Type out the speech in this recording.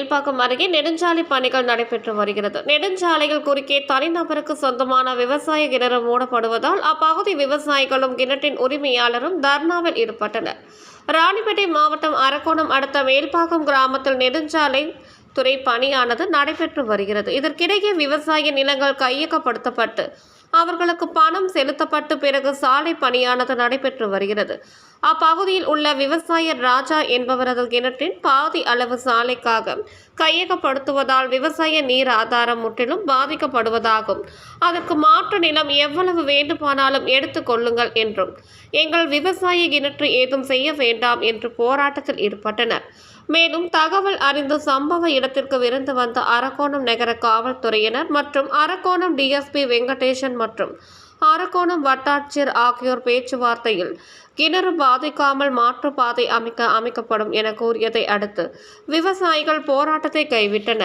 மேல்பாக்கம் அருகே நெடுஞ்சாலை பணிகள் நடைபெற்று வருகிறது. நெடுஞ்சாலைகள் குறுக்கே தனிநபருக்கு சொந்தமான விவசாய கிணறு மூடப்படுவதால் அப்பகுதி விவசாயிகளும் கிணற்றின் உரிமையாளரும் தர்ணாவில் ஈடுபட்டனர். ராணிப்பேட்டை மாவட்டம் அரக்கோணம் அடுத்த மேல்பாக்கம் கிராமத்தில் நெடுஞ்சாலை துறை பணியானது நடைபெற்று வருகிறது. இதற்கிடையே விவசாய நிலங்கள் கையகப்படுத்தப்பட்டு அவர்களுக்கு பணம் செலுத்தப்பட்டு பிறகு சாலை பணியானது நடைபெற்று வருகிறது. அப்பகுதியில் உள்ள விவசாயர் ராஜா என்பவரது கிணற்றின் பாதி அளவு சாலைக்காக கையகப்படுத்துவதால் விவசாய நீர் ஆதாரம் முற்றிலும் பாதிக்கப்படுவதாகும். அதற்கு மாற்று நிலம் எவ்வளவு வேண்டுமானாலும் எடுத்துக் கொள்ளுங்கள் என்றும் எங்கள் விவசாய கிணற்று ஏதும் செய்ய வேண்டாம் என்று போராட்டத்தில் ஈடுபட்டனர். மேலும் தகவல் அறிந்து சம்பவ இடத்திற்கு விரைந்து வந்த அரக்கோணம் நகர காவல்துறையினர் மற்றும் அரக்கோணம் டிஎஸ்பி வெங்கடேசன் மற்றும் அரக்கோணம் வட்டாட்சியர் ஆகியோர் பேச்சுவார்த்தையில் கிணறு பாதிக்காமல் மாற்றுப்பாதை அமைக்கப்படும் என கூறியதை அடுத்து விவசாயிகள் போராட்டத்தை கைவிட்டனர்.